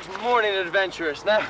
Good morning, adventurers. Now,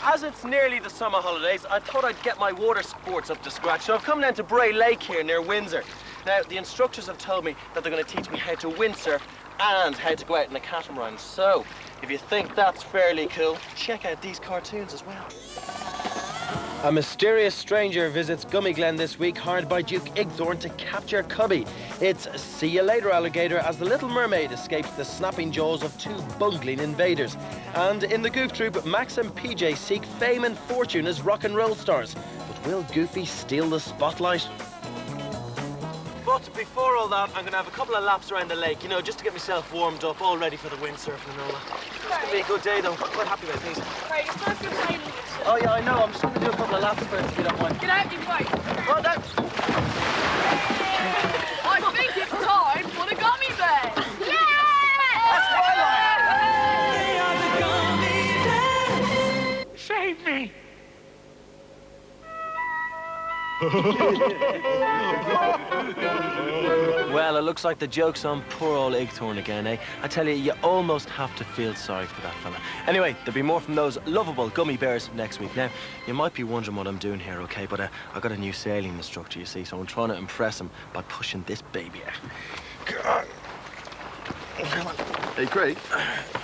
as it's nearly the summer holidays, I thought I'd get my water sports up to scratch. So I've come down to Bray Lake here near Windsor. Now, the instructors have told me that they're going to teach me how to windsurf and how to go out in a catamaran. So, if you think that's fairly cool, check out these cartoons as well. A mysterious stranger visits Gummy Glen this week, hired by Duke Igthorn to capture Cubby. It's see you later, alligator, as the Little Mermaid escapes the snapping jaws of two bungling invaders. And in the Goof Troop, Max and PJ seek fame and fortune as rock and roll stars. But will Goofy steal the spotlight? But before all that, I'm going to have a couple of laps around the lake, you know, just to get myself warmed up, all ready for the windsurfing and all that. It's going to be a good day, though. I'm quite happy about things. Right, it's not good training. Oh, yeah, I know. I'm just going to do a couple of laps first, if you don't mind. Get out, you fight. Well done. I think it's time for the gummy bear. Yeah! That's my line. Save me! Well, it looks like the joke's on poor old Igthorn again, eh? I tell you, you almost have to feel sorry for that fella. Anyway, there'll be more from those lovable gummy bears next week. Now, you might be wondering what I'm doing here, okay? But I got a new sailing instructor, you see, so I'm trying to impress him by pushing this baby out. Come on. Hey, Craig.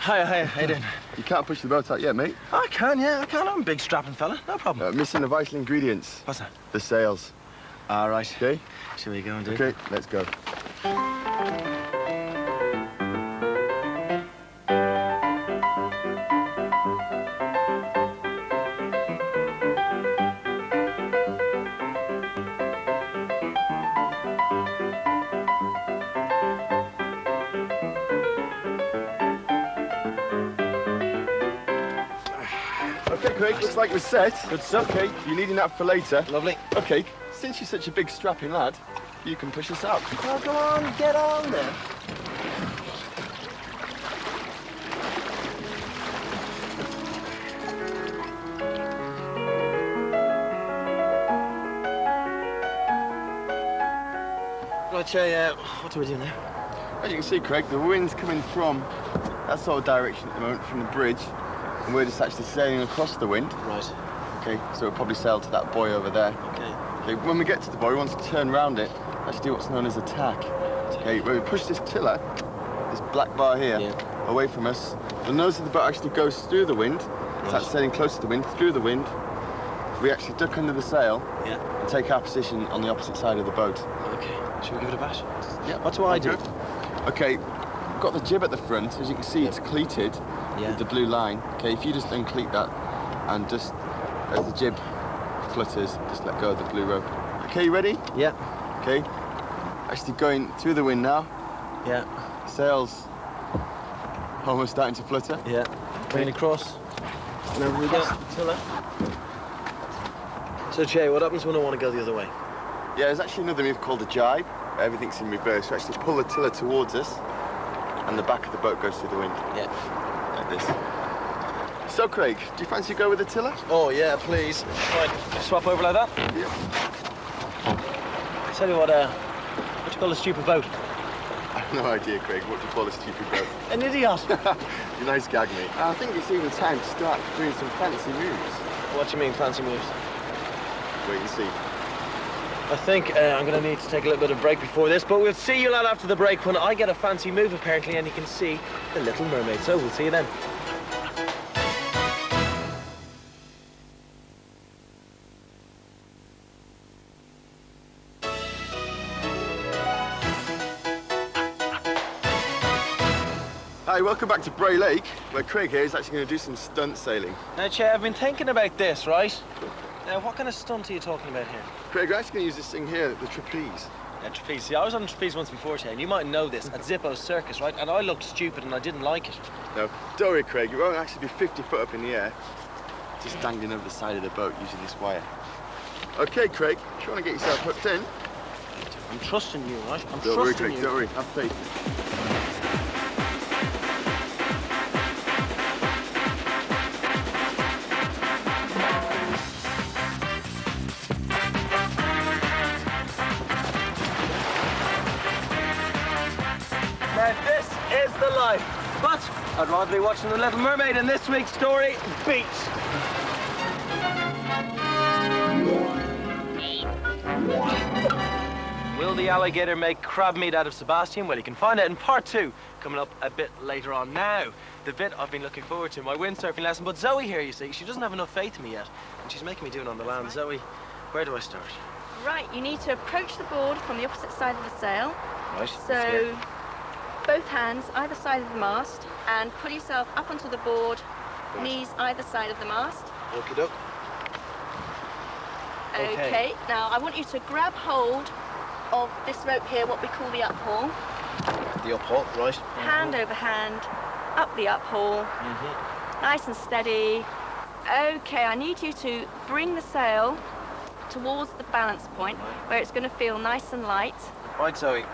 Hiya, how you doing? You can't push the boat out yet, mate. I can, yeah, I can. I'm a big strapping fella, no problem. Missing the vital ingredients. What's that? The sails. All right. Okay? Shall we go and do it? Okay, let's go. Okay, Craig, looks like we're set. Good stuff. Okay, you need a nap for later. Lovely. Okay, since you're such a big strapping lad, you can push us out. Well, go on, get on then. Right, what do we do now? As you can see, Craig, the wind's coming from that sort of direction at the moment, from the bridge, and we're just actually sailing across the wind. Right. Okay, so we'll probably sail to that buoy over there. Okay. Okay, when we get to the buoy, we want to turn around it, actually do what's known as a tack. Okay, where we push this tiller, this black bar here, away from us. The nose of the boat actually goes through the wind. It's like sailing close to the wind, through the wind. We actually duck under the sail and take our position on the opposite side of the boat. Okay, shall we give it a bash? Yeah. What do I do? Okay, we've got the jib at the front. As you can see, it's cleated with the blue line. Okay, if you just uncleat that and just, as the jib flutters, just let go of the blue rope. Okay, you ready? Yeah. Okay. Actually going through the wind now. Yeah. Sails almost starting to flutter. Yeah. Bring it across. And over we go. Tiller. So, Jay, what happens when I want to go the other way? Yeah, there's actually another move called a jibe. Everything's in reverse. We actually pull the tiller towards us, and the back of the boat goes through the wind. Yeah. Like this. So, Craig, do you fancy go with the tiller? Oh, yeah, please. Right, swap over like that? Yeah. Tell you what do you call a stupid boat? I have no idea, Craig. What do you call a stupid boat? An idiot. You nice gag, mate. I think it's even time to start doing some fancy moves. What do you mean, fancy moves? Wait and see. I think I'm going to need to take a little bit of break before this, but we'll see you lot after the break when I get a fancy move, apparently, and you can see the Little Mermaid. So we'll see you then. Hi, welcome back to Bray Lake, where Craig here is actually going to do some stunt sailing. Now, Che, I've been thinking about this, right? Now, what kind of stunt are you talking about here? Craig, we're actually going to use this thing here, the trapeze. Yeah, trapeze. See, I was on a trapeze once before, Che, and you might know this, at Zippo's Circus, right? And I looked stupid and I didn't like it. No, don't worry, Craig. You won't actually be 50 foot up in the air, just dangling over the side of the boat using this wire. Okay, Craig, if you want to get yourself hooked in. I'm trusting you, right? Don't worry, Craig, don't worry. Have faith. Now, this is the life. But I'd rather be watching The Little Mermaid in this week's story, Beach. Will the alligator make crab meat out of Sebastian? Well, you can find out in part 2, coming up a bit later on. Now, the bit I've been looking forward to, my windsurfing lesson. But Zoe here, you see, she doesn't have enough faith in me yet, and she's making me do it on the land. Zoe, where do I start? Right, you need to approach the board from the opposite side of the sail. Right. So, both hands either side of the mast, and pull yourself up onto the board, Right. knees either side of the mast. Okie doke. Okay, now I want you to grab hold of this rope here, what we call the uphaul. The uphaul, right. Hand over hand, up the uphaul. Nice and steady. Okay, I need you to bring the sail towards the balance point, where it's going to feel nice and light. Right, Zoe.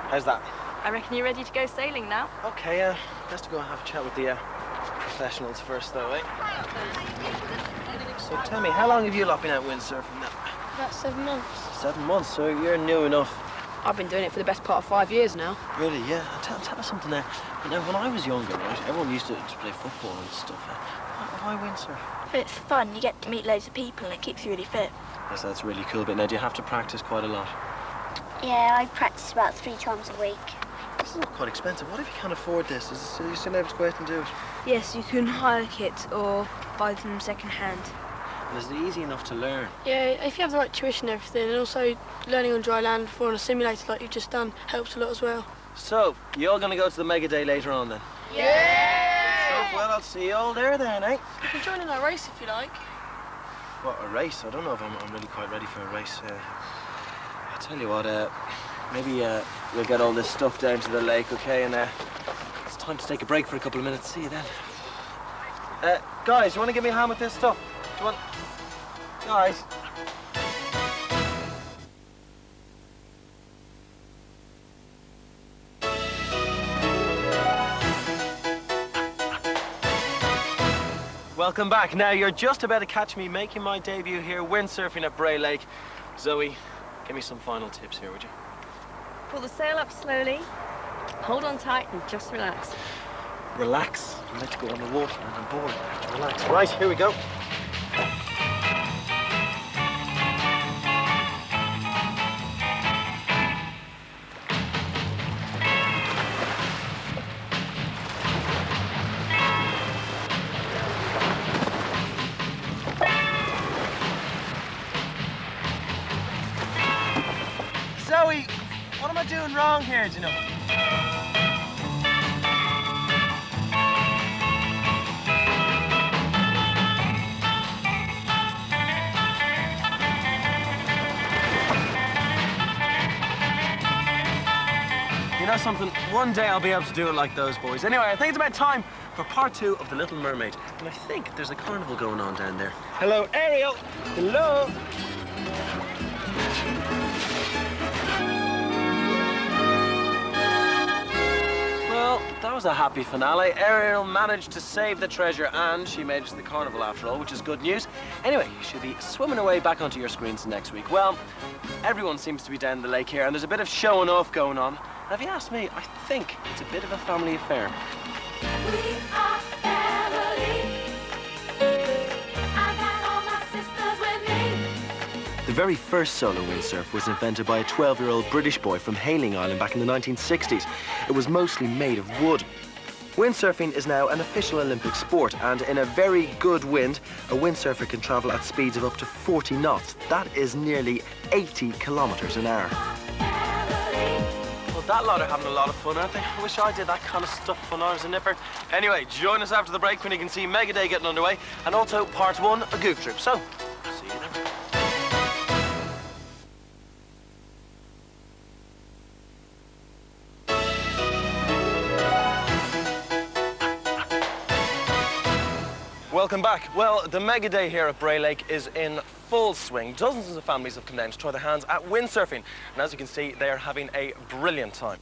How's that? I reckon you're ready to go sailing now. Okay, best to go and have a chat with the professionals first, though, eh? So tell me, how long have you lot been out windsurfing now? About 7 months. 7 months, so you're new enough. I've been doing it for the best part of 5 years now. Really, yeah. Tell us something there. Now, when I was younger, right, everyone used to play football and stuff. Why windsurf? It's fun, you get to meet loads of people and it keeps you really fit. Yes, that's really cool, but now do you have to practice quite a lot? Yeah, I practice about 3 times a week. This is quite expensive. What if you can't afford this? Are you still able to go out and do it? Yes, you can hire kits or buy them second hand. And is it easy enough to learn? Yeah, if you have the right tuition and everything, and also learning on dry land before on a simulator like you've just done helps a lot as well. So, you all going to go to the Mega Day later on then? Yeah! Well, I'll see you all there then, eh? You can join in our race if you like. What, a race? I don't know if I'm really quite ready for a race. I'll tell you what, maybe we'll get all this stuff down to the lake, okay? And it's time to take a break for a couple of minutes. See you then. Guys, you want to give me a hand with this stuff? Do you want... Guys? Welcome back. Now, you're just about to catch me making my debut here windsurfing at Bray Lake. Zoe, give me some final tips here, would you? Pull the sail up slowly, hold on tight and just relax. Relax. Let's go on the water and on board. Relax. Right, here we go. Zoe, what am I doing wrong here, do you know? You know something? One day I'll be able to do it like those boys. Anyway, I think it's about time for part 2 of The Little Mermaid. And I think there's a carnival going on down there. Hello, Ariel. Hello. Well, that was a happy finale. Ariel managed to save the treasure and she made it to the carnival after all, which is good news. Anyway, she'll be swimming away back onto your screens next week. Well, everyone seems to be down the lake here and there's a bit of showing off going on. And if you ask me, I think it's a bit of a family affair. We are family. I got all my sisters with me. The very first solo windsurf was invented by a 12-year-old British boy from Hailing Island back in the 1960s. It was mostly made of wood. Windsurfing is now an official Olympic sport, and in a very good wind, a windsurfer can travel at speeds of up to 40 knots. That is nearly 80 kilometers an hour. Well, that lot are having a lot of fun, aren't they? I wish I did that kind of stuff when I was a nipper. Anyway, join us after the break when you can see Mega Day getting underway, and also part 1, a goof trip. So, see you then. Welcome back. Well, the Mega Day here at Bray Lake is in full swing. Dozens of families have come down to try their hands at windsurfing. And as you can see, they are having a brilliant time.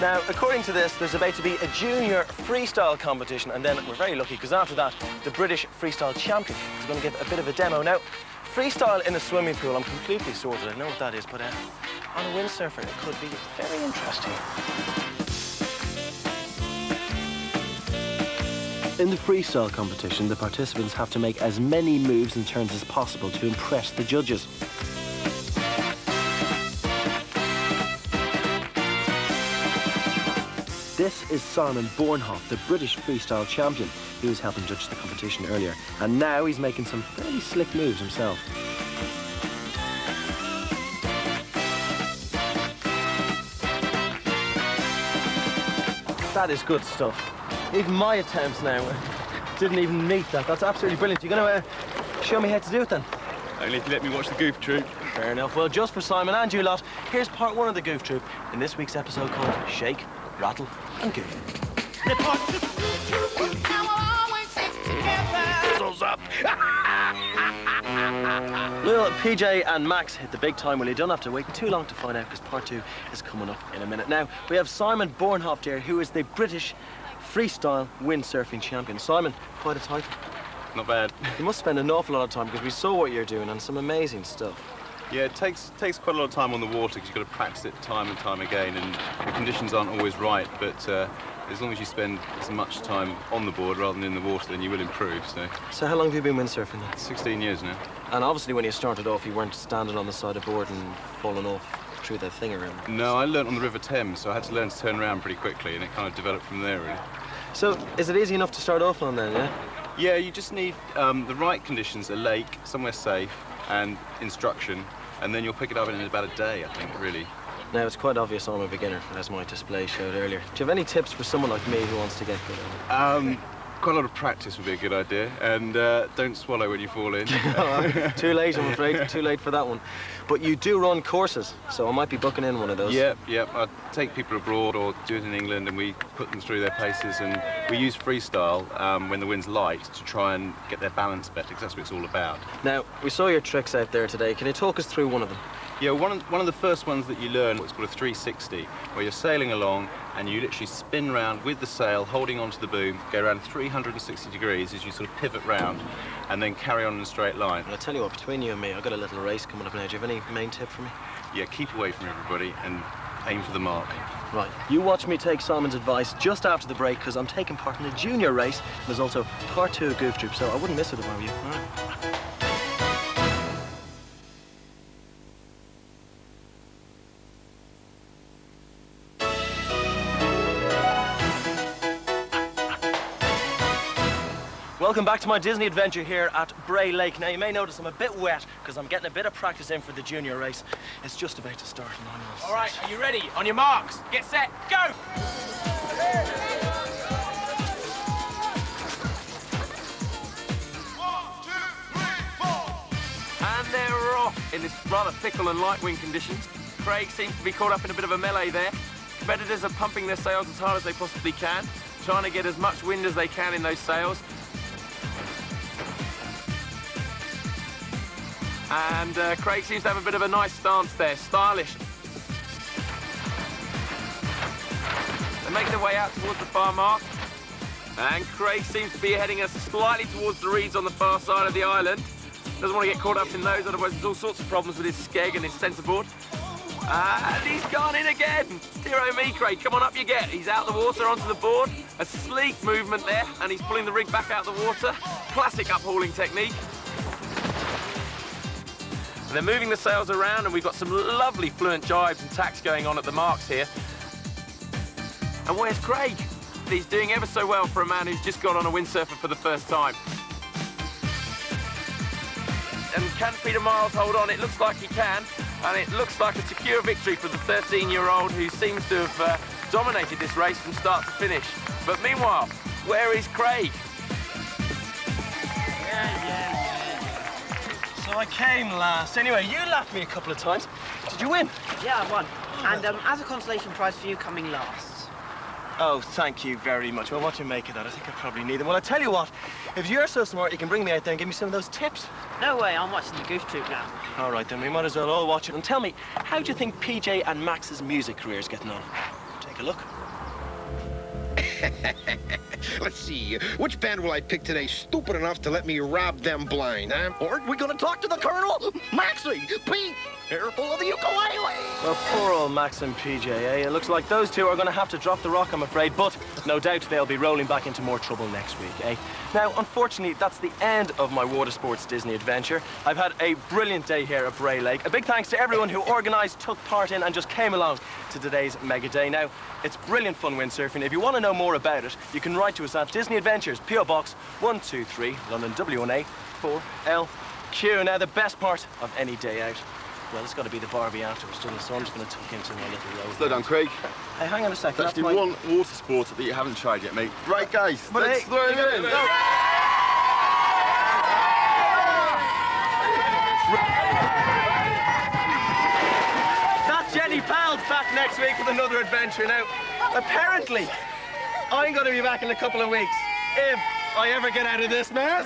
Now, according to this, there's about to be a junior freestyle competition, and then we're very lucky because after that, the British freestyle champion is going to give a bit of a demo. Now, freestyle in a swimming pool, I'm completely sorted. I know what that is, but on a windsurfer, it could be very interesting. In the freestyle competition, the participants have to make as many moves and turns as possible to impress the judges. This is Simon Bornhoff, the British freestyle champion. He was helping judge the competition earlier, and now he's making some fairly slick moves himself. That is good stuff. Even my attempts now didn't even meet that. That's absolutely brilliant. You're going to show me how to do it then? Only if you let me watch the Goof Troop. Fair enough. Well, just for Simon and you lot, here's part one of the Goof Troop in this week's episode called Shake, Rattle and Goof. Well, PJ and Max hit the big time. Well, you don't have to wait too long to find out because part two is coming up in a minute. Now, we have Simon Bornhoff here, who is the British freestyle windsurfing champion. Simon, quite a title. Not bad. You must spend an awful lot of time because we saw what you're doing and some amazing stuff. Yeah, it takes quite a lot of time on the water because you've got to practice it time and time again, and the conditions aren't always right, but as long as you spend as much time on the board rather than in the water, then you will improve. So how long have you been windsurfing then? 16 years now. And obviously when you started off, you weren't standing on the side of the board and falling off through that thing around. No, I learnt on the River Thames, so I had to learn to turn around pretty quickly, and it kind of developed from there, really. So is it easy enough to start off on then, yeah? Yeah, you just need the right conditions, a lake, somewhere safe, and instruction, and then you'll pick it up in about a day, I think, really. Now, it's quite obvious I'm a beginner, as my display showed earlier. Do you have any tips for someone like me who wants to get good at it? Quite a lot of practice would be a good idea, and don't swallow when you fall in. Too late, I'm afraid. Too late for that one. But you do run courses, so I might be booking in one of those. Yep. I take people abroad or do it in England, and we put them through their paces, and we use freestyle when the wind's light to try and get their balance better, because that's what it's all about. Now, we saw your tricks out there today. Can you talk us through one of them? Yeah, one of the first ones that you learn is called a 360, where you're sailing along and you literally spin round with the sail, holding onto the boom, go around 360 degrees as you sort of pivot round, and then carry on in a straight line. Well, I tell you what, between you and me, I've got a little race coming up now. Do you have any main tip for me? Yeah, keep away from everybody and aim for the mark. Right, you watch me take Simon's advice just after the break, because I'm taking part in a junior race. There's also part two of Goof Troop, so I wouldn't miss it if I were you. All right? Welcome back to my Disney adventure here at Bray Lake. Now, you may notice I'm a bit wet because I'm getting a bit of practice in for the junior race. It's just about to start. All right, are you ready? On your marks, get set, go! And they're off in this rather fickle and light wind conditions. Craig seems to be caught up in a bit of a melee there. Competitors are pumping their sails as hard as they possibly can, trying to get as much wind as they can in those sails. And Craig seems to have a bit of a nice stance there, stylish. They're making their way out towards the far mark. And Craig seems to be heading us slightly towards the reeds on the far side of the island. Doesn't want to get caught up in those, otherwise there's all sorts of problems with his skeg and his centreboard. And he's gone in again. Dear oh me, Craig, come on up you get. He's out the water onto the board. A sleek movement there, and he's pulling the rig back out the water. Classic uphauling technique. And they're moving the sails around, and we've got some lovely fluent jibes and tacks going on at the marks here. And where's Craig? He's doing ever so well for a man who's just got on a windsurfer for the first time. And can Peter Miles hold on? It looks like he can, and it looks like a secure victory for the 13-year-old who seems to have dominated this race from start to finish. But meanwhile, where is Craig? So I came last. Anyway, you lapped me a couple of times. Did you win? Yeah, I won. And as a consolation prize for you, coming last. Oh, thank you very much. Well, what do you make of that? I think I probably need them. Well, I tell you what, if you're so smart, you can bring me out there and give me some of those tips. No way, I'm watching the Goof Troop now. All right, then we might as well all watch it. And tell me, how do you think PJ and Max's music career is getting on? Take a look. Let's see, which band will I pick today stupid enough to let me rob them blind, huh? Aren't we gonna talk to the Colonel? Maxie, Pete, careful of the ukulele! Well, poor old Max and PJ, eh? It looks like those two are going to have to drop the rock, I'm afraid, but no doubt they'll be rolling back into more trouble next week, eh? Now, unfortunately, that's the end of my water sports Disney adventure. I've had a brilliant day here at Bray Lake. A big thanks to everyone who organised, took part in, and just came along to today's mega day. Now, it's brilliant fun windsurfing. If you want to know more about it, you can write to us at Disney Adventures, P.O. Box 123, London W1A 4LQ. Now, the best part of any day out, well, it's got to be the Barbie afterwards, doesn't it? So I'm just going to tuck into my little road. Slow down, Craig. Hey, hang on a second. Let's do one water sport that you haven't tried yet, mate. Right, guys, But let's hey, throw it in. That's Jenny Powell's back next week with another adventure. Now, apparently, I'm going to be back in a couple of weeks. If I ever get out of this mess.